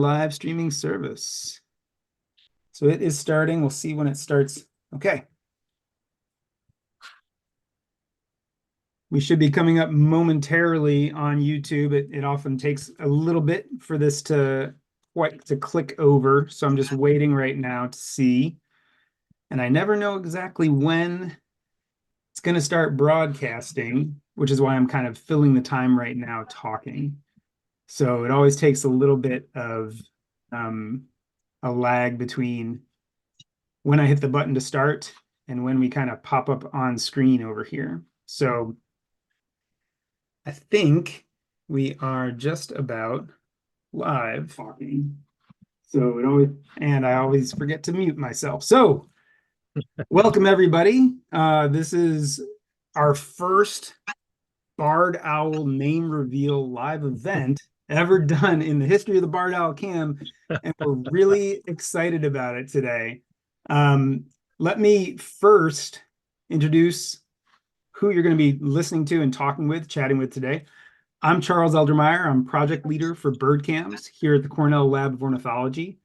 Live streaming service. So it is starting. We'll see when it starts. Okay. We should be coming up momentarily on YouTube. It often takes a little bit for this to click over. So I'm just waiting right now to see. And I never know exactly when it's going to start broadcasting, which is why I'm kind of filling the time right now talking. So it always takes a little bit of a lag between when I hit the button to start and when we kind of pop up on screen over here. So I think we are just about live talking. So I always forget to mute myself. So welcome everybody. This is our first Barred Owl name reveal live event ever done in the history of the Barred Owl Cam, and we're really excited about it today. Let me first introduce who you're going to be listening to and chatting with today. I'm Charles Eldermeyer. I'm project leader for bird cams here at the Cornell Lab of Ornithology.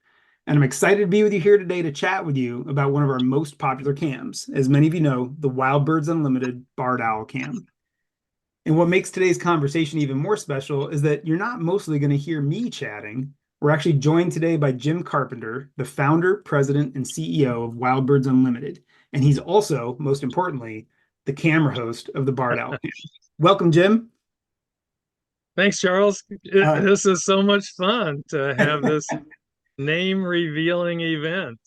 And I'm excited to be with you here today to chat with you about one of our most popular cams. As many of you know, the Wild Birds Unlimited Barred Owl Cam. And what makes today's conversation even more special is that you're not mostly going to hear me chatting. We're actually joined today by Jim Carpenter, the founder, president, and CEO of Wild Birds Unlimited. And he's also, most importantly, the camera host of the Barred Owl Cam. Welcome, Jim. Thanks, Charles. This is so much fun to have this name revealing event.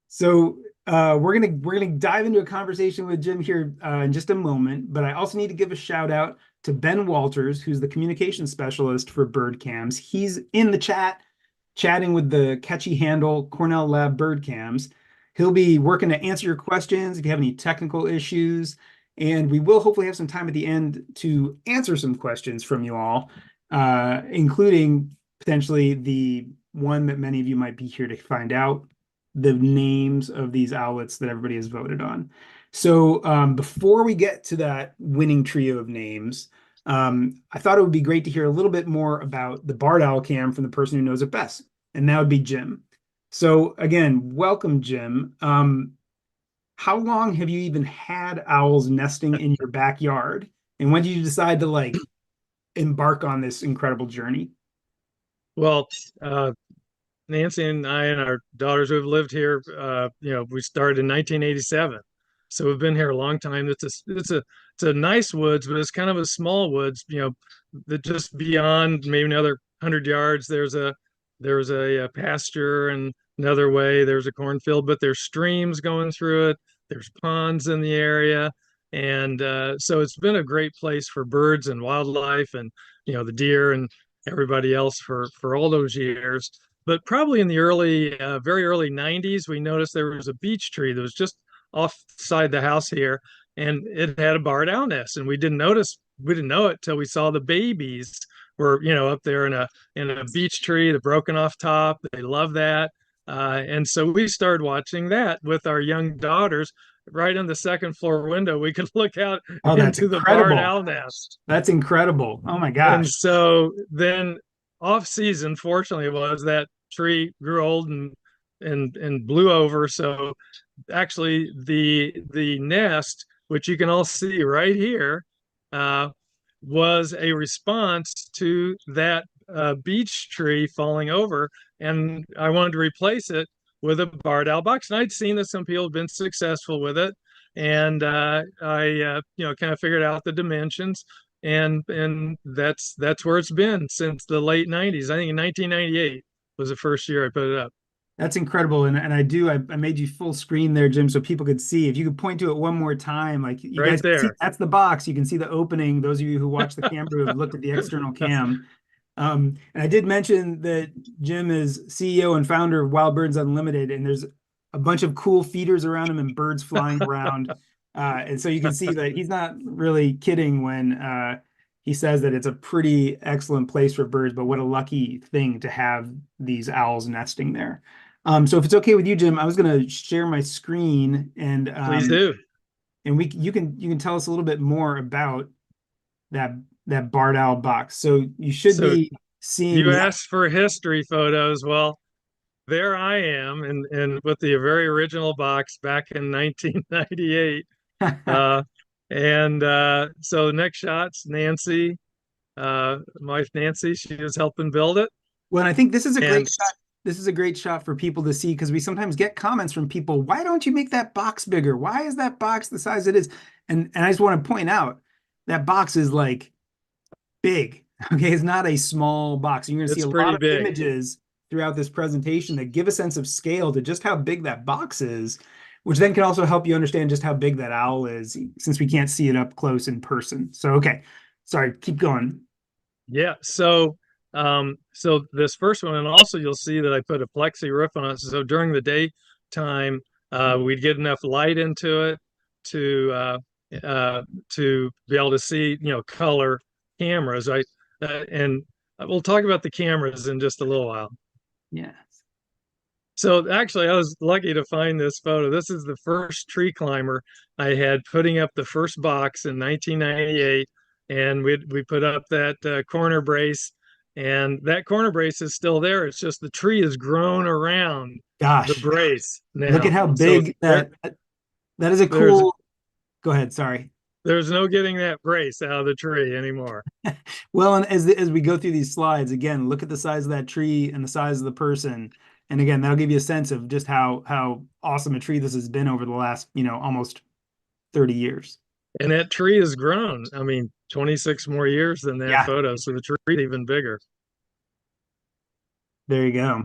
So we're gonna dive into a conversation with Jim here in just a moment, but I also need to give a shout out to Ben Walters, who's the communication specialist for Bird Cams. He's in the chat, chatting with the catchy handle Cornell Lab Bird Cams. He'll be working to answer your questions if you have any technical issues, and we will hopefully have some time at the end to answer some questions from you all, including potentially the one that many of you might be here to find out, the names of these owlets that everybody has voted on. So before we get to that winning trio of names, I thought it would be great to hear a little bit more about the Barred Owl Cam from the person who knows it best, and that would be Jim. So again, welcome, Jim. How long have you even had owls nesting in your backyard? And when did you decide to embark on this incredible journey? Well, Nancy and I and our daughters who have lived here, we started in 1987, so we've been here a long time. It's a nice woods, but it's kind of a small woods. That just beyond maybe another 100 yards, there's a pasture, and another way there's a cornfield, but there's streams going through it. There's ponds in the area, and so it's been a great place for birds and wildlife, and the deer and everybody else for all those years. But probably in the very early 90s, we noticed there was a beech tree that was just offside the house here, and it had a barred owl nest, and we didn't know it till we saw the babies were, up there in a beech tree, the broken off top. They love that. And so we started watching that with our young daughters. Right on the second floor window, we could look out Oh, that's into the barred incredible. owl nest. That's incredible. Oh my And gosh. so then off season, fortunately, it was that tree grew old and blew over. So actually the nest, which you can all see right here, uh, was a response to that beech tree falling over. And I wanted to replace it with a barred owl box. And I'd seen that some people have been successful with it. And I kind of figured out the dimensions, and that's where it's been since the late 90s. I think in 1998 was the first year I put it up. That's incredible. And I made you full screen there, Jim, so people could see. If you could point to it one more time, like you Right guys can see, there. that's the box. You can see the opening. Those of you who watch the camera who have looked at the external cam. And I did mention that Jim is CEO and founder of Wild Birds Unlimited, and there's a bunch of cool feeders around him and birds flying around. And so you can see that he's not really kidding when he says that it's a pretty excellent place for birds, but what a lucky thing to have these owls nesting there. So if it's okay with you, Jim, I was going to share my screen Please do. and you can tell us a little bit more about that barred owl box. So you should So be seeing You that. asked for history photos. Well, there I am, and with the very original box back in 1998. Uh, and so the next shot's Nancy, my wife Nancy. She was helping build it, Well, and I think this is a great and shot. This is a great shot for people to see because we sometimes get comments from people, why don't you make that box bigger? Why is that box the size it is? And I just want to point out that box is like big. Okay, it's not a small box. You're going to see it's a lot pretty of big. images throughout this presentation that give a sense of scale to just how big that box is, which then can also help you understand just how big that owl is, since we can't see it up close in person. So, okay, sorry, keep going. Yeah. So this first one, and also you'll see that I put a plexi roof on it. So during the daytime, we'd get enough light into it to to be able to see, color cameras. And we'll talk about the cameras in just a little while. Yeah. So actually, I was lucky to find this photo. This is the first tree climber I had putting up the first box in 1998, and we put up that corner brace, and that corner brace is still there. It's just the tree has grown around the Gosh, brace look at now. how So big that is a there's cool. Go ahead, sorry. there's no getting that brace out of the tree anymore. Well, and as we go through these slides, again, look at the size of that tree and the size of the person. And again, that'll give you a sense of just how awesome a tree this has been over the last, almost 30 years. And that tree has grown. I mean, 26 more years than that Yeah, photo. So the tree's even bigger. there you go.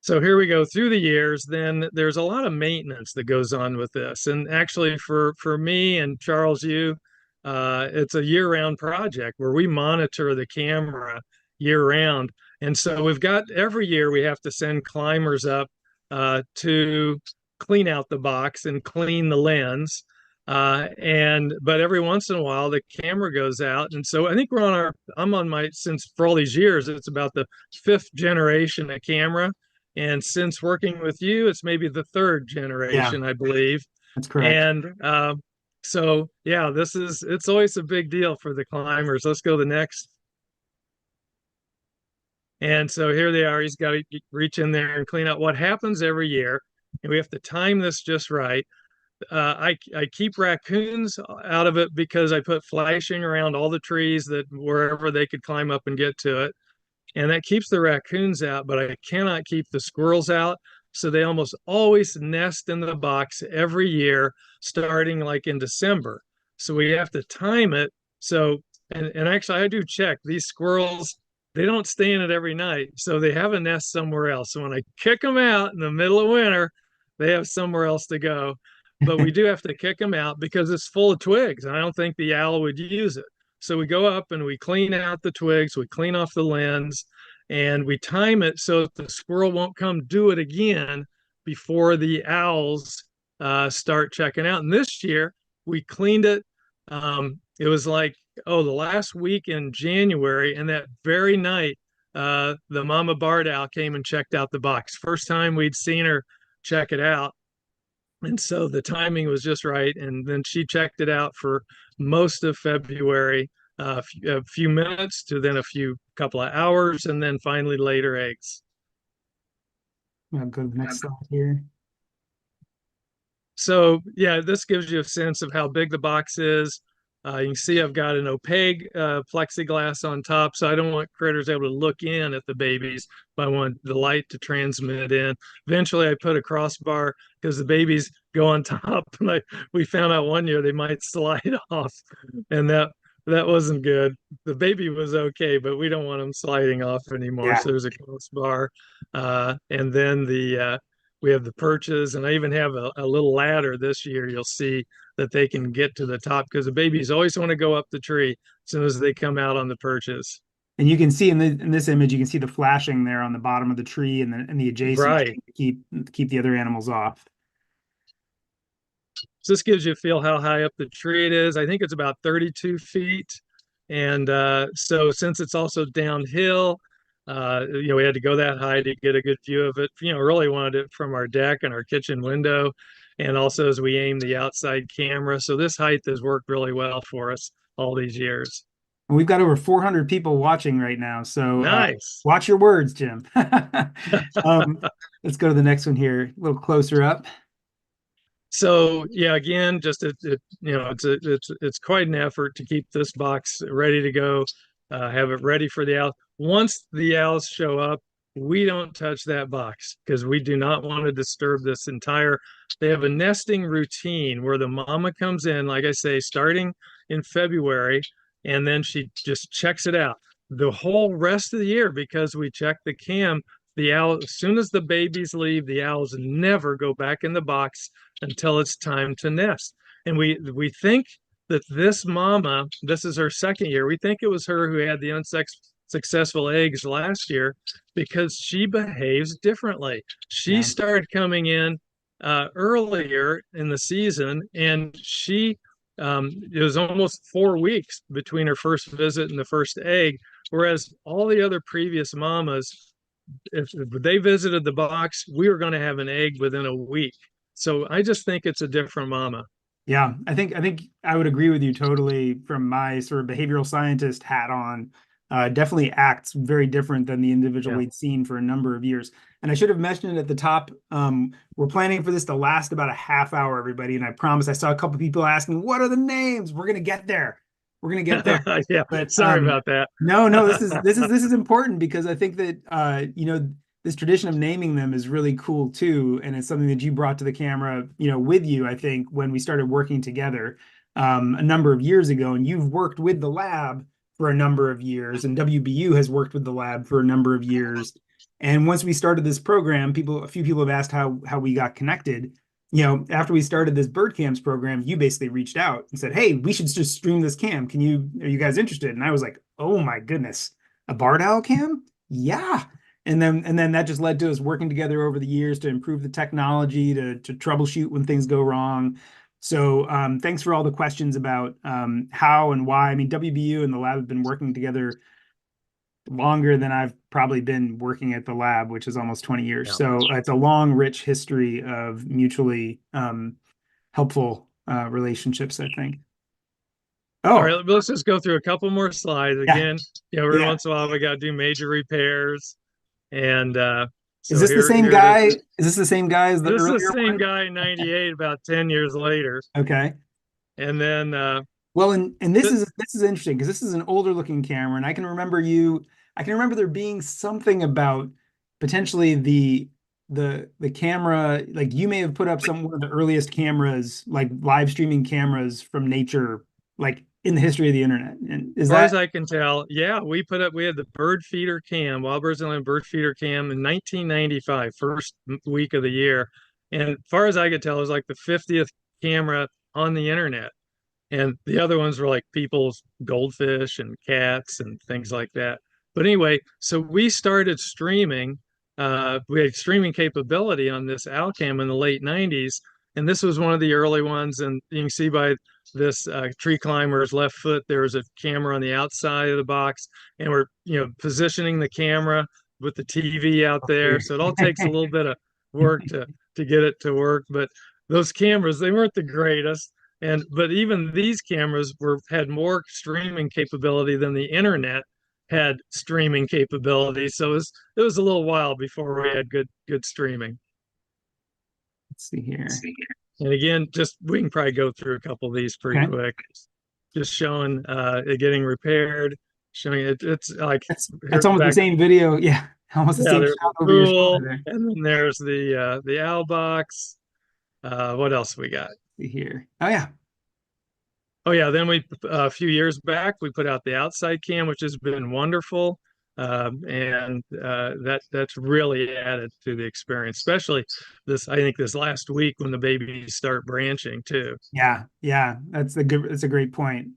So here we go through the years. Then there's a lot of maintenance that goes on with this. And actually, for me and Charles, it's a year-round project where we monitor the camera year-round. And so we've got every year we have to send climbers up to clean out the box and clean the lens. But every once in a while the camera goes out, and so I think I'm on my, since for all these years it's about the fifth generation of camera, and since working with you, it's maybe the third Yeah, generation, I believe. that's correct. And so, yeah, it's always a big deal for the climbers. Let's go to the next. And so here they are. He's got to reach in there and clean out. What happens every year, and we have to time this just right. I keep raccoons out of it because I put flashing around all the trees that wherever they could climb up and get to it, and that keeps the raccoons out, but I cannot keep the squirrels out. So they almost always nest in the box every year, starting like in December. So we have to time it. So, and actually, I do check these squirrels, they don't stay in it every night. So they have a nest somewhere else. So when I kick them out in the middle of winter, they have somewhere else to go. But we do have to kick them out because it's full of twigs. And I don't think the owl would use it. So we go up and we clean out the twigs, we clean off the lens, and we time it so that the squirrel won't come do it again before the owls start checking out. And this year we cleaned it. It was like, the last week in January, and that very night, the mama barred owl came and checked out the box. First time we'd seen her check it out. And so the timing was just right. And then she checked it out for most of February, a few minutes to then a few couple of hours, and then finally laid her eggs. I'll go to the next slide here. So yeah, this gives you a sense of how big the box is. You can see I've got an opaque plexiglass on top, so I don't want critters able to look in at the babies, but I want the light to transmit in. Eventually, I put a crossbar because the babies go on top, and we found out one year they might slide off, and that wasn't good. The baby was okay, but we don't want them sliding off anymore. Yeah. So there's a crossbar, and then we have the perches, and I even have a little ladder this year. You'll see that they can get to the top because the babies always want to go up the tree as soon as they come out on the perches. And you can see in this image, you can see the flashing there on the bottom of the tree and the adjacent Right. tree to keep the other animals off. So this gives you a feel how high up the tree it is. I think it's about 32 feet. And so since it's also downhill, we had to go that high to get a good view of it. Really wanted it from our deck and our kitchen window. And also as we aim the outside camera. So this height has worked really well for us all these years. And we've got over 400 people watching right now. So Nice. watch your words, Jim. Um, let's go to the next one here, a little closer up. So yeah, again, just it's quite an effort to keep this box ready to go, have it ready for the owls. Once the owls show up, we don't touch that box because we do not want to disturb this entire. They have a nesting routine where the mama comes in, like I say, starting in February, and then she just checks it out the whole rest of the year because we check the cam. The owl, as soon as the babies leave, the owls never go back in the box until it's time to nest. And we think that this mama, this is her second year. We think it was her who had the unsuccessful eggs last year because she behaves differently. She Yeah. started coming in earlier in the season, and it was almost 4 weeks between her first visit and the first egg, whereas all the other previous mamas, if they visited the box, we were going to have an egg within a week. So I just think it's a different mama. Yeah, I think I would agree with you totally from my sort of behavioral scientist hat on. Definitely acts very different than the individual Yeah. we'd seen for a number of years. And I should have mentioned it at the top. We're planning for this to last about a half hour, everybody. And I promise I saw a couple people asking, what are the names? We're gonna get there. We're gonna get there. Yeah. But Sorry about that. no, no, this is important because I think that this tradition of naming them is really cool too, and it's something that you brought to the camera, with you, I think, when we started working together a number of years ago, and you've worked with the lab for a number of years, and WBU has worked with the lab for a number of years. And once we started this program, a few people have asked how we got connected. After we started this bird cams program, you basically reached out and said, "Hey, we should just stream this cam. Are you guys interested?" And I was like, "Oh my goodness, a barred owl cam? Yeah." And then that just led to us working together over the years to improve the technology, to troubleshoot when things go wrong. So thanks for all the questions about how and why. I mean, WBU and the lab have been working together longer than I've probably been working at the lab, which is almost 20 years. Yeah. So it's a long, rich history of mutually helpful relationships, I think. All Oh, right, let's just go through a couple more slides. yeah, Again, every yeah. once in a while we got to do major repairs. And Is so this the same here it is. guy? Is this the same guy as the This is the earlier same one? guy in 98, about 10 years later. Okay. And then Well, and this th is interesting because this is an older looking camera, and I can remember there being something about potentially the camera, like you may have put up one of the earliest cameras, like live streaming cameras from nature, like in the history of the internet. And is far as that I can tell, yeah, we had the bird feeder cam, Wild Birds Island bird feeder cam in 1995, first week of the year. And far as I could tell, it was like the 50th camera on the internet. And the other ones were like people's goldfish and cats and things like that. But anyway, so we started streaming. We had streaming capability on this Alcam in the late 90s. And this was one of the early ones. And you can see by this tree climber's left foot, there was a camera on the outside of the box. And we're, positioning the camera with the TV out there. So it all takes a little bit of work to get it to work. But those cameras, they weren't the greatest. But even these cameras had more streaming capability than the internet had streaming capability. So it was a little while before we had good streaming. let's see here. And again, just we can probably go through a couple of these pretty Okay. quick. Just showing it getting repaired, showing it's like That's here almost the back. same video. Yeah, almost the Yeah, same there's shot the over your shoulder pool, there. and then there's the owl box. What else we got? See here. Oh yeah. Oh yeah, then a few years back we put out the outside cam, which has been wonderful, and that's really added to the experience, especially this. I think this last week when the babies start branching too. Yeah, yeah. That's a great point.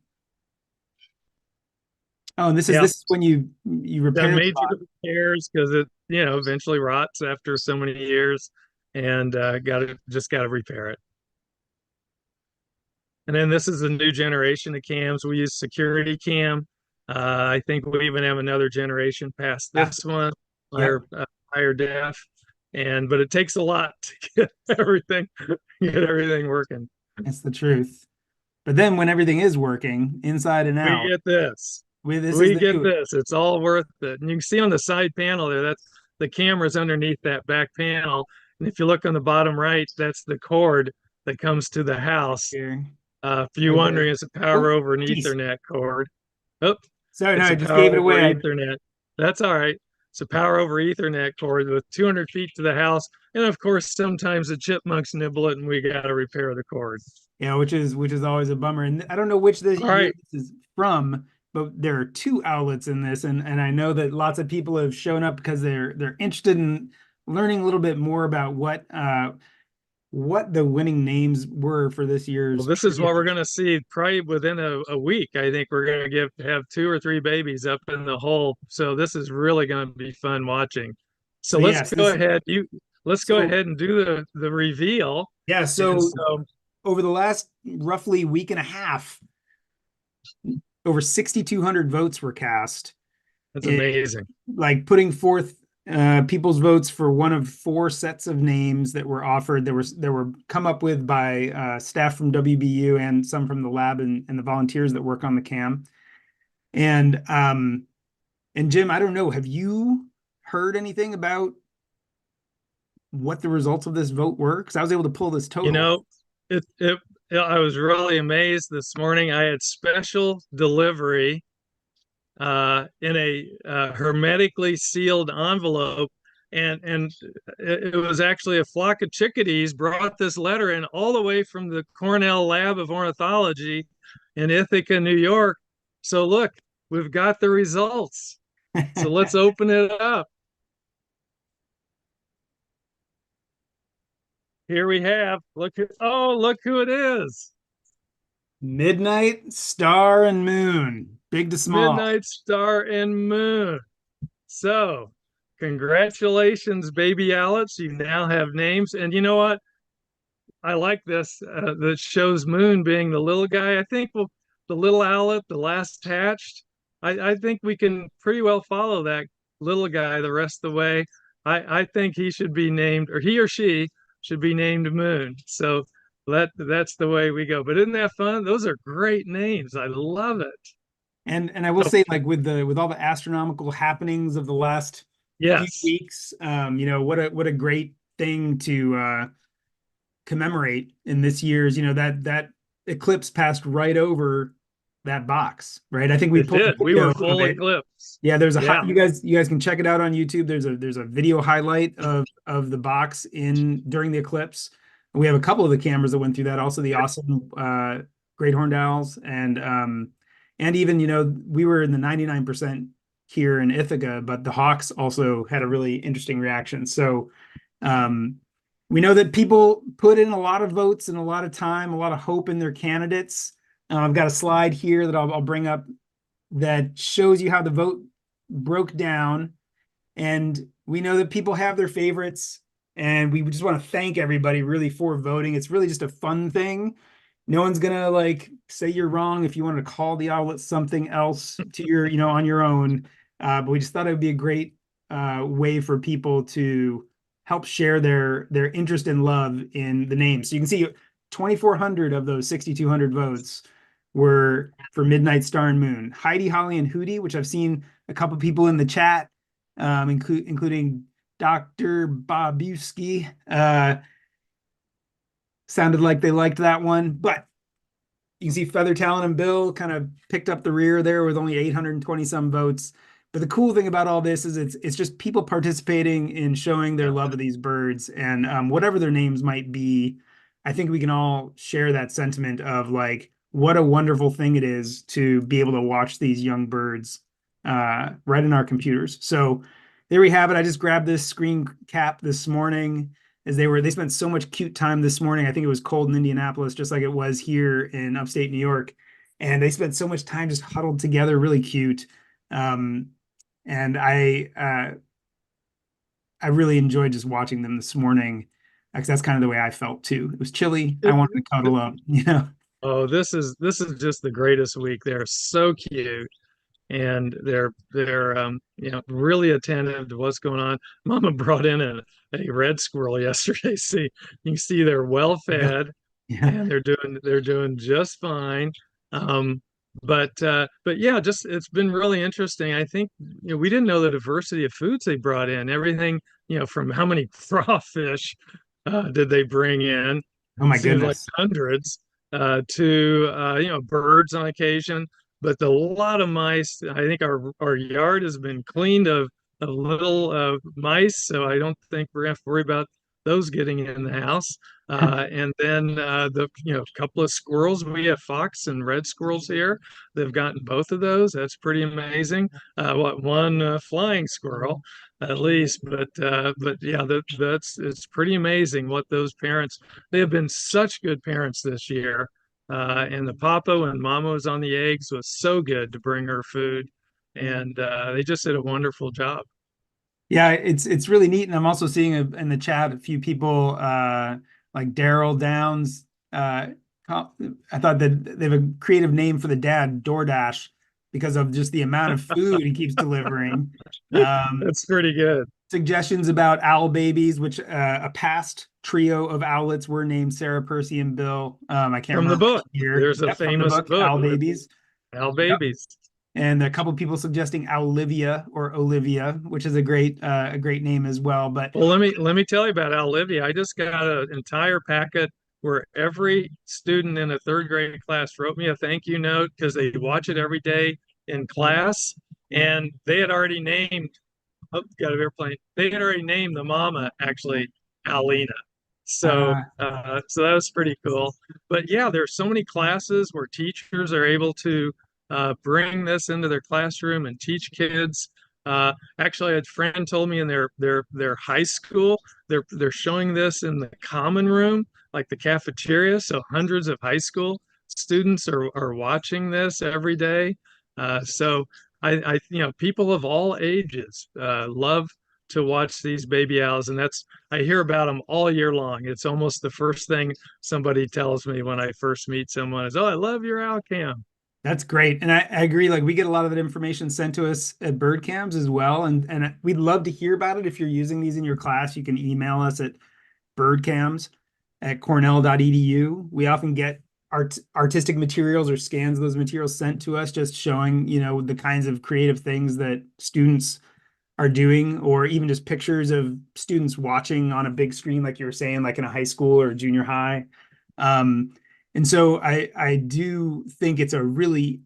Oh, and this is Yeah, this is when you done repaired the major box. repairs because it eventually rots after so many years, and got to repair it. And then this is a new generation of cams. We use security cam. I think we even have another generation past Yeah. this one, Yep. higher def. But it takes a lot to get everything working. It's the truth. But then when everything is working inside and We out, get this. This is We the get new. this. It's all worth it. And you can see on the side panel there, that's the camera's underneath that back panel. And if you look on the bottom right, that's the cord that comes to the house. Here, If you're right there. wondering, it's a power Oh, over an geez. Ethernet cord. Oh, Sorry, no, it's I a just power gave it over away. Ethernet. That's all right. It's a power over Ethernet cord with 200 feet to the house. And of course, sometimes the chipmunks nibble it and we got to repair the cord. Which is always a bummer. And I don't know which the All year right. this is from, but there are two outlets in this, and I know that lots of people have shown up because they're interested in learning a little bit more about what the winning names were for this Well, year's this is trivia. what we're going to see probably within a week. I think we're going to have 2 or 3 babies up in the hole. So this is really going to be fun watching. So So let's yes, go this ahead. Let's go so ahead and do the reveal. yeah, And so so over the last roughly week and a half, over 6,200 votes were cast. that's It, amazing. like putting forth people's votes for one of four sets of names that were offered. There were come up with by staff from WBU and some from the lab and the volunteers that work on the cam. And Jim, I don't know, have you heard anything about what the results of this vote were? Because I was able to pull this You total. know, it I was really amazed this morning. I had special delivery in a hermetically sealed envelope. And it was actually a flock of chickadees brought this letter in all the way from the Cornell Lab of Ornithology in Ithaca, New York. So look, we've got the results. So let's open it up. Here we have. Look who it is. Midnight Star and Moon, big to small. Midnight Star and Moon. So, congratulations, baby Owlets. You now have names. And you know what? I like this that shows Moon being the little guy. I think the little owlet, the last hatched, I think we can pretty well follow that little guy the rest of the way. I think he should be named, or he or she should be named Moon. So that's the way we go. But isn't that fun? Those are great names. I love it. And I will So, say, like with all the astronomical happenings of the last few yes, weeks, what a great thing to commemorate in this year's, that eclipse passed right over that box, right? I think we it pulled a did. We video were of full it. eclipse. Yeah, there's a Yeah. you guys can check it out on YouTube. There's a video highlight of the box in during the eclipse. We have a couple of the cameras that went through that. Also, the awesome great horned owls and even we were in the 99% here in Ithaca, but the hawks also had a really interesting reaction. So um, we know that people put in a lot of votes and a lot of time, a lot of hope in their candidates. I've got a slide here that I'll bring up that shows you how the vote broke down. And we know that people have their favorites. And we just want to thank everybody really for voting. It's really just a fun thing. No one's gonna like say you're wrong if you want to call the outlet something else to on your own. But we just thought it would be a great way for people to help share their interest and love in the name. So you can see 2,400 of those 6,200 votes were for Midnight Star and Moon. Heidi, Holly, and Hootie, which I've seen a couple people in the chat, including Dr. Bobuski, sounded like they liked that one. But you can see Feather Talon and Bill kind of picked up the rear there with only 820 some votes. But the cool thing about all this is it's just people participating in showing their love of these birds and whatever their names might be. I think we can all share that sentiment of like what a wonderful thing it is to be able to watch these young birds right in our computers. So there we have it. I just grabbed this screen cap this morning as they spent so much cute time this morning. I think it was cold in Indianapolis, just like it was here in upstate New York. And they spent so much time just huddled together, really cute. And I really enjoyed just watching them this morning because that's kind of the way I felt too. It was chilly. I It, wanted to cuddle up. oh, this is just the greatest week. They're so cute. And they're really attentive to what's going on. Mama brought in a red squirrel yesterday. See, you can see they're well Yeah. fed Yeah. and they're doing just fine. Um, But yeah, just it's been really interesting. I think we didn't know the diversity of foods they brought in. Everything, from how many crawfish did they bring in? Oh my Seems like goodness. hundreds, to birds on occasion, but a lot of mice. I think our yard has been cleaned of little mice, so I don't think we're gonna have to worry about those getting in the house. And then the couple of squirrels. We have fox and red squirrels here. They've gotten both of those. That's pretty amazing. What one flying squirrel at least, but yeah, that's it's pretty amazing what those parents. They have been such good parents this year. And the papa when mama was on the eggs was so good to bring her food, and they just did a wonderful job. Yeah, it's really neat, and I'm also seeing in the chat a few people like Daryl Downs. Co- I thought that they have a creative name for the dad, DoorDash, because of just the amount of food he keeps delivering. Um, That's pretty good. Suggestions about owl babies, which a past trio of owlets were named Sarah, Percy, and Bill. I can't From the remember book, which year. there's a Yep, from the famous book, book Owl with Babies. Al Yep. babies. And a couple people suggesting Olivia or Olivia, which is a great name as well. But Well, let me tell you about Olivia. I just got an entire packet where every student in a third grade class wrote me a thank you note because they watch it every day in class, and they had already named. Oh, got an airplane. They had already named the mama actually Alina. uh, So that was pretty cool. But yeah, there's so many classes where teachers are able to bring this into their classroom and teach kids. Actually, a friend told me in their high school, they're showing this in the common room, like the cafeteria. So hundreds of high school students are watching this every day. So people of all ages love to watch these baby owls, and I hear about them all year long. It's almost the first thing somebody tells me when I first meet someone is, "Oh, I love your owl cam." that's great. And I agree. Like we get a lot of that information sent to us at bird cams as well. And we'd love to hear about it. If you're using these in your class, you can email us at birdcams@cornell.edu. We often get artistic materials or scans of those materials sent to us, just showing, the kinds of creative things that students are doing, or even just pictures of students watching on a big screen, like you were saying, like in a high school or junior high. Um, and so I do think it's a really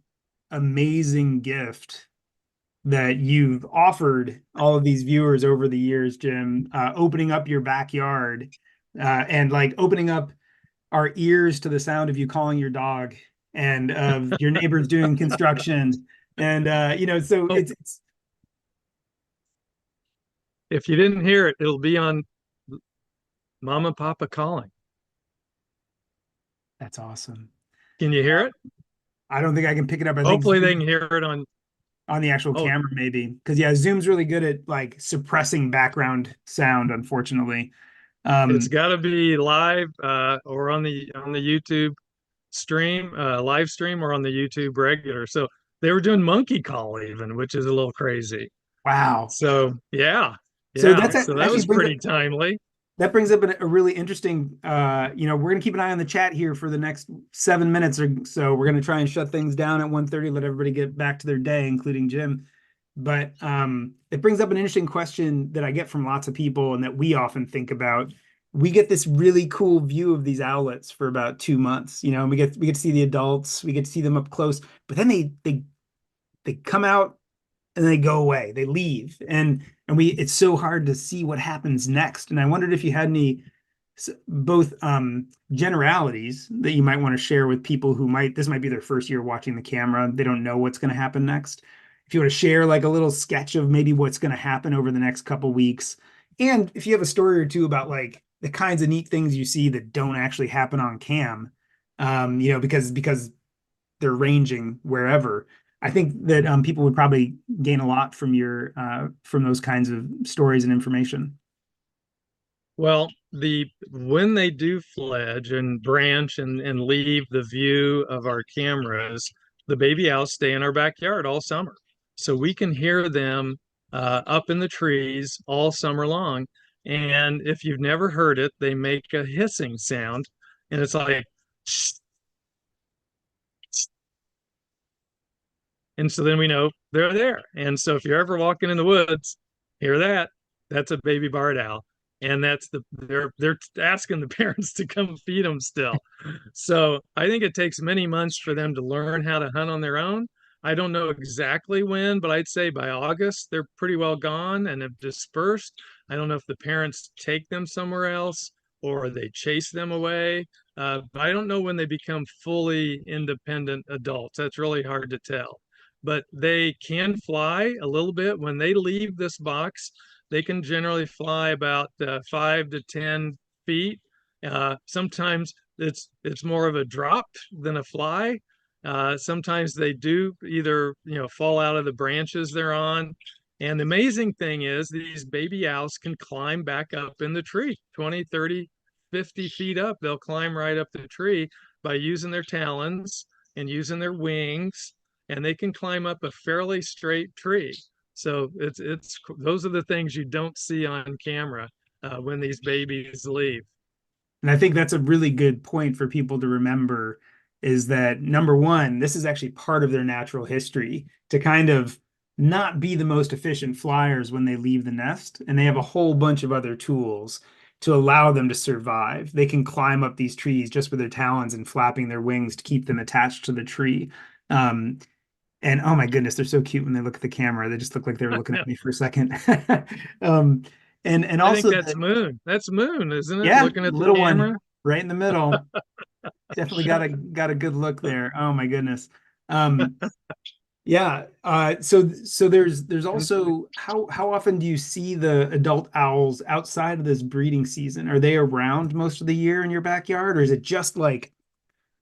amazing gift that you've offered all of these viewers over the years, Jim, opening up your backyard and like opening up our ears to the sound of you calling your dog and of your neighbors doing construction. And so Oh, it's if you didn't hear it, it'll be on Mama Papa calling. that's awesome. Can you hear it? I don't think I can pick it up. I think Hopefully they Zoom can hear it on. on the actual Oh, camera, maybe. Because yeah, Zoom's really good at like suppressing background sound, unfortunately. it's Um, got to be live or on the YouTube stream, live stream, or on the YouTube regular. So they were doing monkey call even, which is a little crazy. wow. So yeah, So yeah. So that actually was brings up pretty timely. a really interesting we're gonna keep an eye on the chat here for the next 7 minutes or so. We're gonna try and shut things down at 1:30, let everybody get back to their day, including Jim. But it brings up an interesting question that I get from lots of people and that we often think about. We get this really cool view of these owlets for about 2 months, and we get to see the adults, we get to see them up close, but then they come out and they go away, they leave, and we it's so hard to see what happens next. And I wondered if you had any both generalities that you might want to share with people who might be their first year watching the camera, they don't know what's going to happen next. If you want to share like a little sketch of maybe what's going to happen over the next couple weeks, and if you have a story or two about like the kinds of neat things you see that don't actually happen on cam, because they're ranging wherever. I think that people would probably gain a lot from your from those kinds of stories and information. Well, the when they do fledge and branch and leave the view of our cameras, the baby owls stay in our backyard all summer. So we can hear them up in the trees all summer long. And if you've never heard it, they make a hissing sound, and it's like And so then we know they're there. And so if you're ever walking in the woods, hear that, that's a baby barred owl. And they're asking the parents to come feed them still. So I think it takes many months for them to learn how to hunt on their own. I don't know exactly when, but I'd say by August they're pretty well gone and have dispersed. I don't know if the parents take them somewhere else or they chase them away. But I don't know when they become fully independent adults. That's really hard to tell. But they can fly a little bit. When they leave this box, they can generally fly about 5 to 10 feet. Sometimes it's more of a drop than a fly. Sometimes they do either fall out of the branches they're on. And the amazing thing is these baby owls can climb back up in the tree 20, 30, 50 feet up. They'll climb right up the tree by using their talons and using their wings, and they can climb up a fairly straight tree. So it's those are the things you don't see on camera when these babies leave. And I think that's a really good point for people to remember is that number one, this is actually part of their natural history to kind of not be the most efficient flyers when they leave the nest. And they have a whole bunch of other tools to allow them to survive. They can climb up these trees just with their talons and flapping their wings to keep them attached to the tree. Um, and oh my goodness, they're so cute when they look at the camera. They just look like they were looking at me for a second. um, and I think also that's Moon. That's Moon, isn't it? yeah, Looking at the little one camera. right in the middle. Definitely got a good look there. Oh my goodness. Um, yeah. So there's And also how often do you see the adult owls outside of this breeding season? Are they around most of the year in your backyard, or is it just like,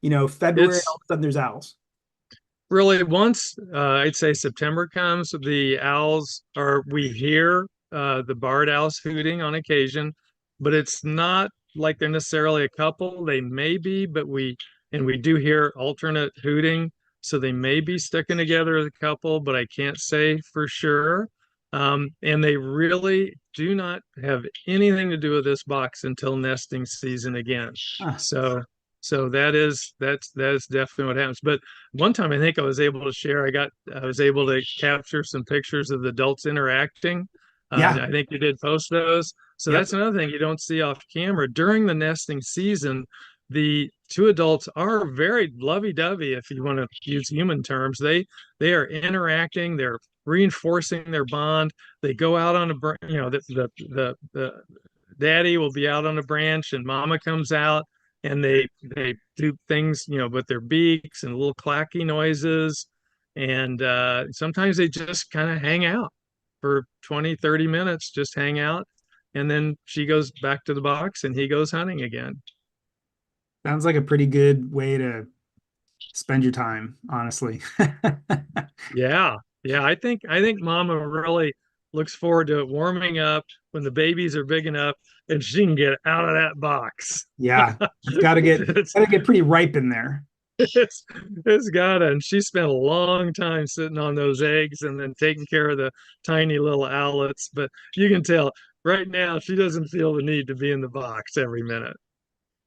February, all it's of a sudden there's owls? really once I'd say September comes, the owls are we hear the barred owls hooting on occasion, but it's not like they're necessarily a couple. They may be, but we do hear alternate hooting, so they may be sticking together as a couple, but I can't say for sure. And they really do not have anything to do with this box until nesting season again. Huh. So that is definitely what happens. But one time I think I was able to share, I was able to capture some pictures of the adults interacting. Yeah. I think you did post those. So Yep. that's another thing you don't see off camera. During the nesting season, the two adults are very lovey-dovey, if you want to use human terms. They are interacting, they're reinforcing their bond. They go out on the daddy will be out on a branch and mama comes out and they do things with their beaks and little clacky noises, and sometimes they just kind of hang out for 20, 30 minutes, just hang out, and then she goes back to the box and he goes hunting again. Sounds like a pretty good way to spend your time, honestly. Yeah, yeah, I think mama really looks forward to it warming up when the babies are big enough and she can get out of that box. Yeah. It's gotta get pretty ripe in there. It's it's gotta, and she spent a long time sitting on those eggs and then taking care of the tiny little owlets. But you can tell right now she doesn't feel the need to be in the box every minute.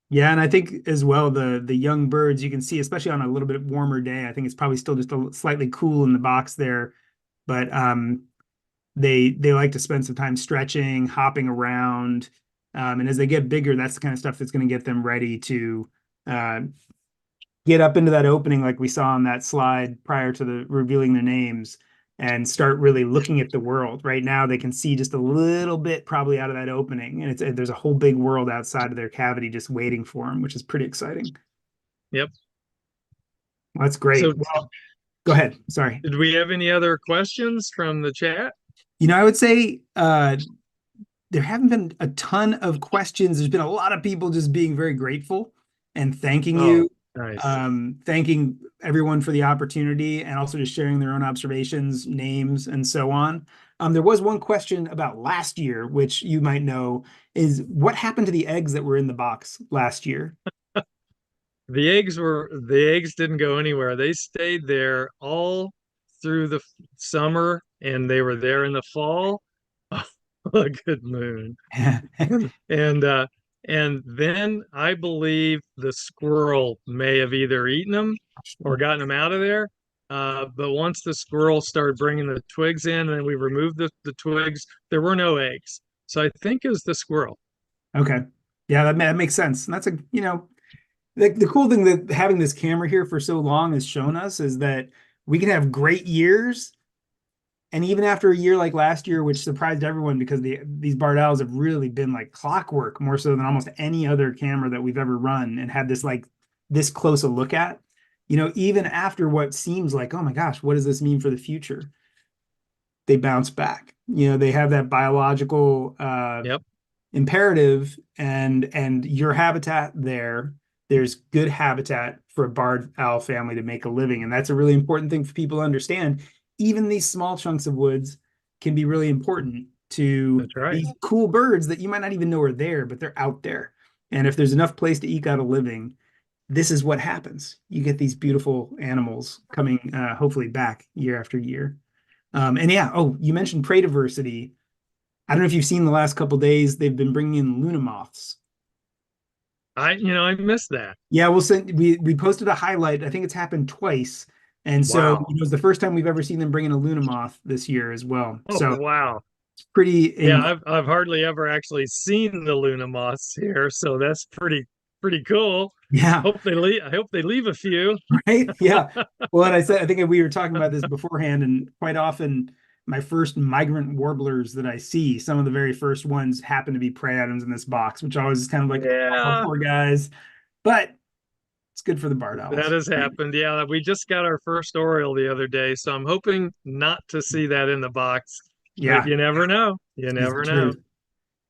Yeah, and I think as well the young birds you can see, especially on a little bit warmer day. I think it's probably still just slightly cool in the box there, but they like to spend some time stretching, hopping around, and as they get bigger, that's the kind of stuff that's going to get them ready to uh, get up into that opening, like we saw on that slide prior to the revealing their names, and start really looking at the world. Right now, they can see just a little bit probably out of that opening, and there's a whole big world outside of their cavity just waiting for them, which is pretty exciting. Yep. Well, that's So great. Well, go ahead. Sorry. did we have any other questions from the chat? I would say there haven't been a ton of questions. There's been a lot of people just being very grateful and thanking Oh, you, nice. thanking everyone for the opportunity and also just sharing their own observations, names, and so on. There was one question about last year, which you might know, is what happened to the eggs that were in the box last year? The eggs didn't go anywhere. They stayed there all through the summer and they were there in the fall. A good moon. And and then I believe the squirrel may have either eaten them or gotten them out of there. But once the squirrels started bringing the twigs in, and then we removed the twigs, there were no eggs. So I think it was the squirrel. Okay. Yeah, that makes sense. And that's a, the cool thing that having this camera here for so long has shown us is that we can have great years. And even after a year like last year, which surprised everyone because these barred owls have really been like clockwork more so than almost any other camera that we've ever run and had this like this close a look at, even after what seems like, oh my gosh, what does this mean for the future? They bounce back. They have that biological Yep. imperative and your habitat there's good habitat for a barred owl family to make a living, and that's a really important thing for people to understand. Even these small chunks of woods can be really important to That's right. these cool birds that you might not even know are there, but they're out there. And if there's enough place to eke out a living, this is what happens. You get these beautiful animals coming hopefully back year after year. And yeah, oh, you mentioned prey diversity. I don't know if you've seen the last couple days, they've been bringing in Luna moths. I missed that. Yeah, we posted a highlight. I think it's happened twice. And so Wow. it was the first time we've ever seen them bring in a Luna moth this year as well. Oh, So wow. it's pretty Yeah, in, I've hardly ever actually seen the Luna moths here, so that's pretty cool. yeah, I hope they leave a few. right? Yeah. Well, and I think we were talking about this beforehand, and quite often my first migrant warblers that I see, some of the very first ones happen to be prey items in this box, which always is kind of like, oh, Yeah, poor guys. But it's good for the barred that owls. has happened. Yeah, we just got our first Oriole the other day, so I'm hoping not to see that in the box, but Yeah, you never know. You is the never know. truth.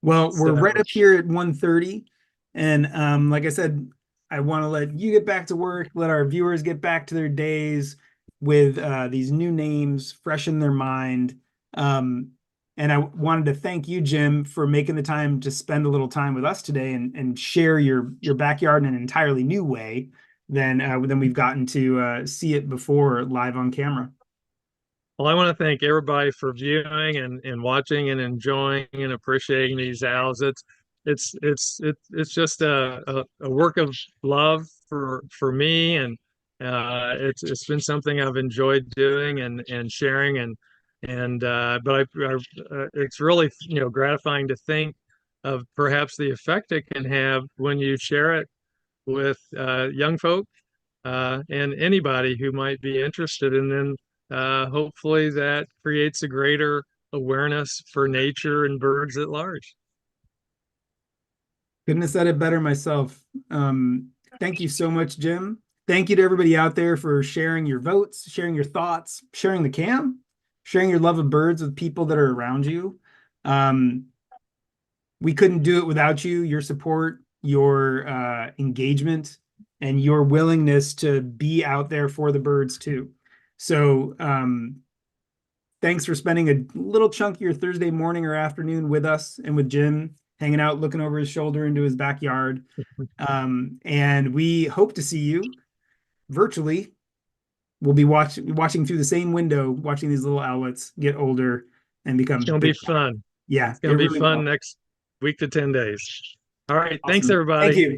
Well, we're right So, up here at 1:30. And like I said, I want to let you get back to work, let our viewers get back to their days with these new names fresh in their mind. Um, and I wanted to thank you, Jim, for making the time to spend a little time with us today and share your backyard in an entirely new way than we've gotten to see it before live on camera. well, I want to thank everybody for viewing and watching and enjoying and appreciating these owls. It's just a work of love for me, and it's been something I've enjoyed doing and sharing, and but it's really gratifying to think of perhaps the effect it can have when you share it with young folk and anybody who might be interested. And then hopefully that creates a greater awareness for nature and birds at large. Couldn't have said it better myself. Thank you so much, Jim. Thank you to everybody out there for sharing your votes, sharing your thoughts, sharing the cam, sharing your love of birds with people that are around you. Um, we couldn't do it without you, your support, your engagement, and your willingness to be out there for the birds too. So thanks for spending a little chunk of your Thursday morning or afternoon with us and with Jim, hanging out, looking over his shoulder into his backyard. And we hope to see you virtually. We'll be watching through the same window, watching these little owlets get older and It's become going to be big. fun. Yeah, It's it going to be really fun will. next week to 10 days. All right. Thanks, Awesome. Thank everybody. you.